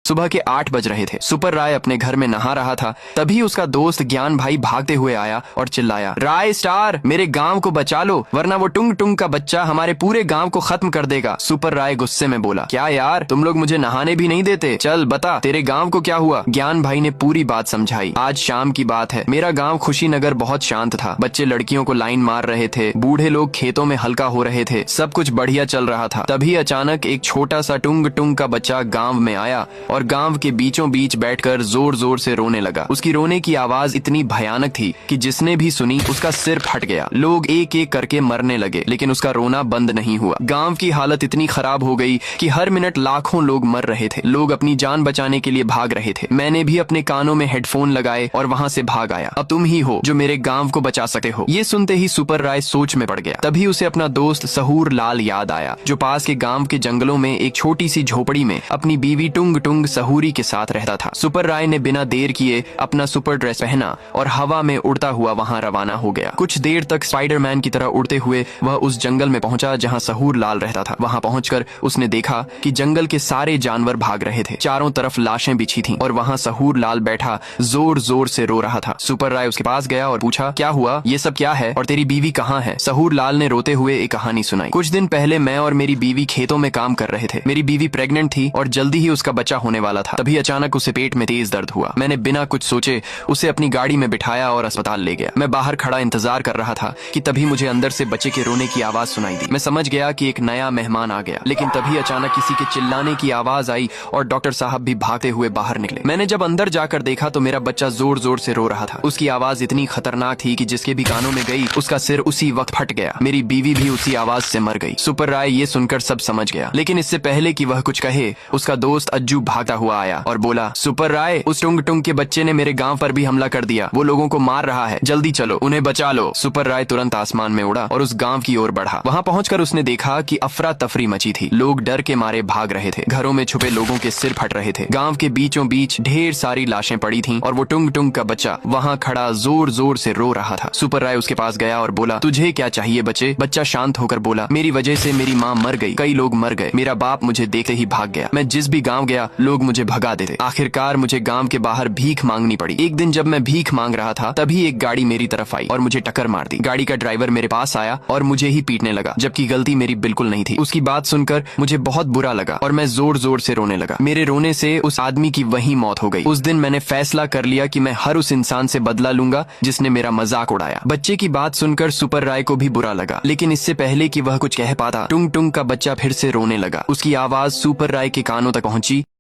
सुबह के 8 बज रहे थे। सुपर राय अपने घर में नहा रहा था। तभी उसका दोस्त ज्ञान भाई भागते हुए आया और चिल्लाया, राय स्टार, मेरे गांव को बचा लो, वरना वो टुंग टुंग का बच्चा हमारे पूरे गांव को खत्म कर देगा। सुपर राय गुस्से में बोला, क्या यार, तुम लोग मुझे नहाने भी नहीं देते? चल बता, तेरे गांव को क्या हुआ? ज्ञान भाई ने पूरी बात समझाई। आज शाम की बात है। मेरा गांव खुशीनगर बहुत शांत था। बच्चे लड़कियों को लाइन मार रहे थे, बूढ़े लोग खेतों में हल्का हो रहे थे, सब कुछ बढ़िया चल रहा था। तभी अचानक एक छोटा सा टुंग टुंग का बच्चा गांव में आया और गांव के बीचों बीच बैठकर जोर जोर से रोने लगा। उसकी रोने की आवाज इतनी भयानक थी कि जिसने भी सुनी उसका सिर फट गया। लोग एक एक करके मरने लगे, लेकिन उसका रोना बंद नहीं हुआ। गांव की हालत इतनी खराब हो गई कि हर मिनट लाखों लोग मर रहे थे। लोग अपनी जान बचाने के लिए भाग रहे थे। मैंने भी अपने कानों में हेडफोन लगाए और वहां से भाग आया। अब तुम ही हो जो मेरे गांव को बचा सकते हो। ये सुनते ही सुपर राय सोच में पड़ गया। तभी उसे अपना दोस्त सहूर लाल याद आया, जो पास के गांव के जंगलों में एक छोटी सी झोपड़ी में अपनी बीवी टुंग टुंग सहूरी के साथ रहता था। सुपर राय ने बिना देर किए अपना सुपर ड्रेस पहना और हवा में उड़ता हुआ वहां रवाना हो गया। कुछ देर तक स्पाइडरमैन की तरह उड़ते हुए वह उस जंगल में पहुंचा जहां सहूर लाल रहता था। वहां पहुंचकर उसने देखा कि जंगल के सारे जानवर भाग रहे थे। चारों तरफ लाशें बिछी थीं और वहां सहूर लाल बैठा जोर जोर से रो रहा था। सुपर राय उसके पास गया और पूछा, क्या हुआ? ये सब क्या है और तेरी बीवी कहाँ है? सहूर लाल ने रोते हुए एक कहानी सुनाई। कुछ दिन पहले मैं और मेरी बीवी खेतों में काम कर रहे थे। मेरी बीवी प्रेग्नेंट थी और जल्दी ही उसका बच्चा होने वाला था। तभी अचानक उसे पेट में तेज दर्द हुआ। मैंने बिना कुछ सोचे उसे अपनी गाड़ी में बिठाया और अस्पताल ले गया। मैं बाहर खड़ा इंतजार कर रहा था कि तभी मुझे अंदर से बच्चे के रोने की आवाज सुनाई दी। मैं समझ गया कि एक नया मेहमान आ गया, लेकिन तभी अचानक किसी के चिल्लाने की आवाज आई और डॉक्टर साहब भी भागते हुए बाहर निकले। मैंने जब अंदर जाकर देखा तो मेरा बच्चा जोर जोर से रो रहा था। उसकी आवाज इतनी खतरनाक थी कि जिसके भी कानों में गई उसका सिर उसी वक्त फट गया। मेरी बीवी भी उसी आवाज से मर गई। सुपर राय ये सुनकर सब समझ गया, लेकिन इससे पहले कि वह कुछ कहे, उसका दोस्त अज्जू भागता हुआ आया और बोला, सुपर राय, उस टुंग टुंग के बच्चे ने मेरे गांव पर भी हमला कर दिया। वो लोगों को मार रहा है, जल्दी चलो, उन्हें बचा लो। सुपर राय तुरंत आसमान में उड़ा और उस गांव की ओर बढ़ा। वहां पहुंचकर उसने देखा कि अफरा तफरी मची थी। लोग डर के मारे भाग रहे थे। घरों में छुपे लोगों के सिर फट रहे थे। गांव के बीचों बीच ढेर सारी लाशें पड़ी थीं और वो टुंग टुंग का बच्चा वहां खड़ा जोर जोर से रो रहा था। सुपर राय उसके पास गया और बोला, तुझे क्या चाहिए बच्चे? बच्चा शांत होकर बोला, मेरी वजह से मेरी माँ मर गई, कई लोग मर गए, मेरा बाप मुझे देखते ही भाग गया। मैं जिस भी गाँव गया लोग मुझे भगा देते। आखिरकार मुझे गांव के बाहर भीख मांगनी पड़ी। एक दिन जब मैं भीख मांग रहा था तभी एक गाड़ी मेरी तरफ आई और मुझे टक्कर मार दी। गाड़ी का ड्राइवर मेरे पास आया और मुझे ही पीटने लगा, जबकि गलती मेरी बिल्कुल नहीं थी। उसकी बात सुनकर मुझे बहुत बुरा लगा और मैं जोर जोर से रोने लगा। मेरे रोने से उस आदमी की वहीं मौत हो गई। उस दिन मैंने फैसला कर लिया कि मैं हर उस इंसान से बदला लूंगा जिसने मेरा मजाक उड़ाया। बच्चे की बात सुनकर सुपर राय को भी बुरा लगा, लेकिन इससे पहले कि वह कुछ कह पाता, टुंग टुंग का बच्चा फिर से रोने लगा। उसकी आवाज सुपर राय के कानों तक पहुंची